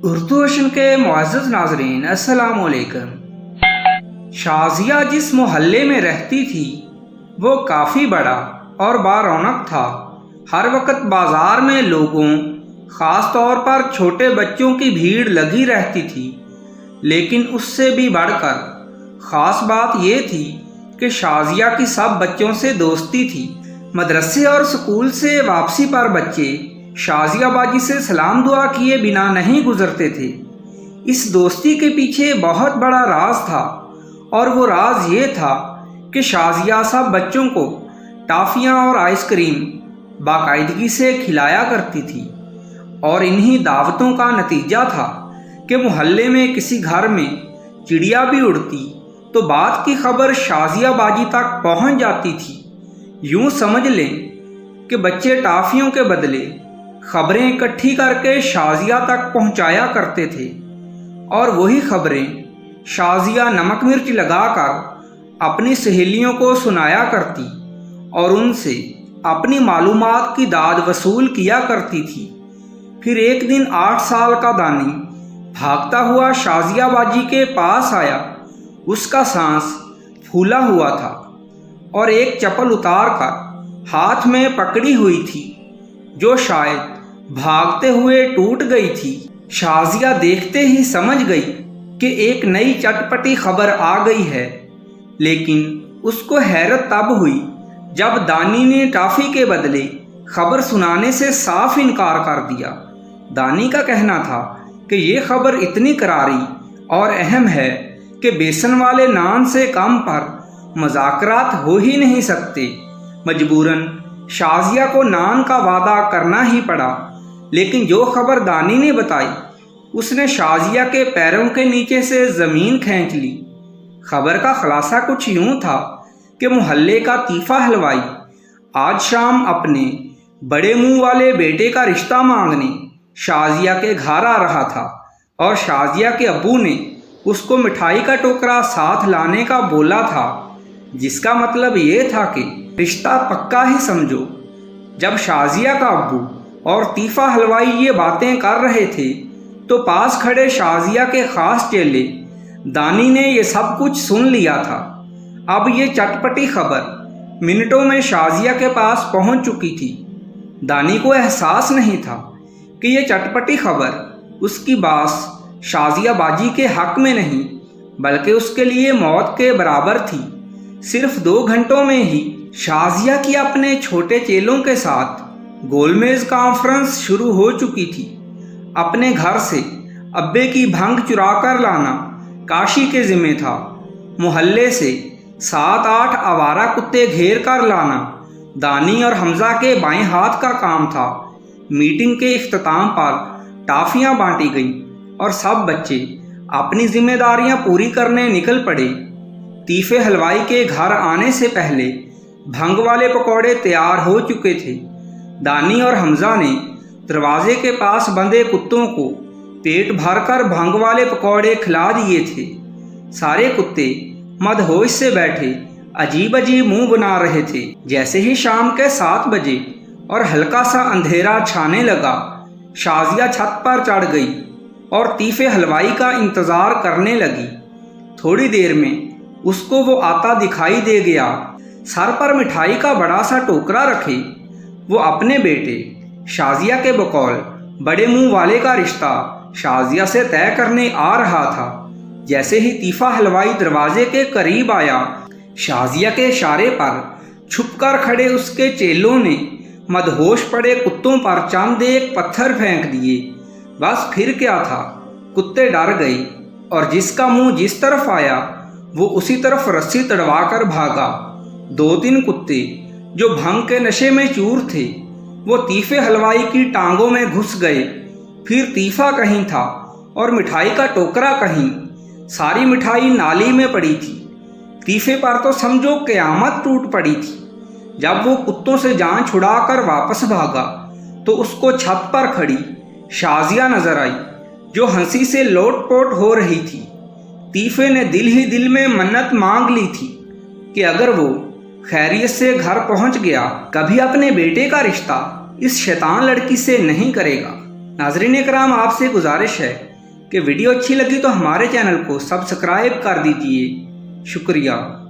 Urdu ocean کے معزز ناظرین السلام علیکم۔ شازیہ جس محلے میں رہتی تھی وہ کافی بڑا اور بارونق تھا۔ ہر وقت بازار میں لوگوں، خاص طور پر چھوٹے بچوں کی بھیڑ لگی رہتی تھی، لیکن اس سے بھی بڑھ کر خاص بات یہ تھی کہ شازیہ کی سب بچوں سے دوستی تھی۔ مدرسے اور سکول سے واپسی پر بچے شازیہ باجی سے سلام دعا کیے بنا نہیں گزرتے تھے۔ اس دوستی کے پیچھے بہت بڑا راز تھا، اور وہ راز یہ تھا کہ شازیہ سب بچوں کو ٹافیاں اور آئس کریم باقاعدگی سے کھلایا کرتی تھی، اور انہی دعوتوں کا نتیجہ تھا کہ محلے میں کسی گھر میں چڑیا بھی اڑتی تو بات کی خبر شازیہ باجی تک پہنچ جاتی تھی۔ یوں سمجھ لیں کہ بچے ٹافیوں کے بدلے خبریں اکٹھی کر کے شازیہ تک پہنچایا کرتے تھے، اور وہی خبریں شازیہ نمک مرچ لگا کر اپنی سہیلیوں کو سنایا کرتی اور ان سے اپنی معلومات کی داد وصول کیا کرتی تھی۔ پھر ایک دن 8 سال کا دانی بھاگتا ہوا شازیہ باجی کے پاس آیا۔ اس کا سانس پھولا ہوا تھا اور ایک چپل اتار کر ہاتھ میں پکڑی ہوئی تھی، جو شاید بھاگتے ہوئے ٹوٹ گئی تھی۔ شازیہ دیکھتے ہی سمجھ گئی کہ ایک نئی چٹپٹی خبر آ گئی ہے، لیکن اس کو حیرت تب ہوئی جب دانی نے ٹافی کے بدلے خبر سنانے سے صاف انکار کر دیا۔ دانی کا کہنا تھا کہ یہ خبر اتنی کراری اور اہم ہے کہ بیسن والے نان سے کم پر مذاکرات ہو ہی نہیں سکتے۔ مجبوراً شازیہ کو نان کا وعدہ کرنا ہی پڑا، لیکن جو خبر دانی نے بتائی اس نے شازیہ کے پیروں کے نیچے سے زمین کھینچ لی۔ خبر کا خلاصہ کچھ یوں تھا کہ محلے کا تیفا حلوائی آج شام اپنے بڑے منہ والے بیٹے کا رشتہ مانگنے شازیہ کے گھر آ رہا تھا، اور شازیہ کے ابو نے اس کو مٹھائی کا ٹوکرا ساتھ لانے کا بولا تھا، جس کا مطلب یہ تھا کہ رشتہ پکا ہی سمجھو۔ جب شازیہ کا ابو اور تیفا حلوائی یہ باتیں کر رہے تھے تو پاس کھڑے شازیہ کے خاص چیلے دانی نے یہ سب کچھ سن لیا تھا۔ اب یہ چٹپٹی خبر منٹوں میں شازیہ کے پاس پہنچ چکی تھی۔ دانی کو احساس نہیں تھا کہ یہ چٹپٹی خبر اس کی باس شازیہ باجی کے حق میں نہیں بلکہ اس کے لیے موت کے برابر تھی۔ صرف 2 گھنٹوں میں ہی شازیہ کی اپنے چھوٹے چیلوں کے ساتھ گول میز کانفرنس شروع ہو چکی تھی۔ اپنے گھر سے ابے کی بھنگ چرا کر لانا کاشی کے ذمہ تھا، محلے سے 7-8 آوارہ کتے گھیر کر لانا دانی اور حمزہ کے بائیں ہاتھ کا کام تھا۔ میٹنگ کے اختتام پر ٹافیاں بانٹی گئیں اور سب بچے اپنی ذمہ داریاں پوری کرنے نکل پڑے۔ تیفے حلوائی کے گھر آنے سے پہلے بھنگ والے پکوڑے تیار ہو چکے تھے۔ دانی اور حمزہ نے دروازے کے پاس بندھے کتوں کو پیٹ بھر کر بھنگ والے پکوڑے کھلا دیے تھے۔ سارے کتے مدہوش سے بیٹھے عجیب عجیب منہ بنا رہے تھے۔ جیسے ہی شام کے 7 بجے اور ہلکا سا اندھیرا چھانے لگا، شازیہ چھت پر چڑھ گئی اور تیفے حلوائی کا انتظار کرنے لگی۔ تھوڑی دیر میں اس کو وہ آتا دکھائی دے گیا، سر پر مٹھائی کا بڑا سا ٹوکرا رکھے۔ وہ اپنے بیٹے شازیہ کے بقول بڑے منہ والے کا رشتہ شازیہ سے طے کرنے آ رہا تھا۔ جیسے ہی تیفا حلوائی دروازے کے قریب آیا، شازیہ کے اشارے پر چھپ کر کھڑے اس کے چیلوں نے مدہوش پڑے کتوں پر چند ایک پتھر پھینک دیے۔ بس پھر کیا تھا، کتے ڈر گئے اور جس کا منہ جس طرف آیا وہ اسی طرف رسی تڑوا کر بھاگا۔ 2-3 کتے جو بھنگ کے نشے میں چور تھے وہ تیفے حلوائی کی ٹانگوں میں گھس گئے۔ پھر تیفا کہیں تھا اور مٹھائی کا ٹوکرا کہیں۔ ساری مٹھائی نالی میں پڑی تھی۔ تیفے پر تو سمجھو قیامت ٹوٹ پڑی تھی۔ جب وہ کتوں سے جان چھڑا کر واپس بھاگا تو اس کو چھت پر کھڑی شازیہ نظر آئی، جو ہنسی سے لوٹ پوٹ ہو رہی تھی۔ تیفے نے دل ہی دل میں منت مانگ لی تھی کہ اگر وہ خیریت سے گھر پہنچ گیا کبھی اپنے بیٹے کا رشتہ اس شیطان لڑکی سے نہیں کرے گا۔ ناظرین کرام، آپ سے گزارش ہے کہ ویڈیو اچھی لگی تو ہمارے چینل کو سبسکرائب کر دیجئے۔ شکریہ۔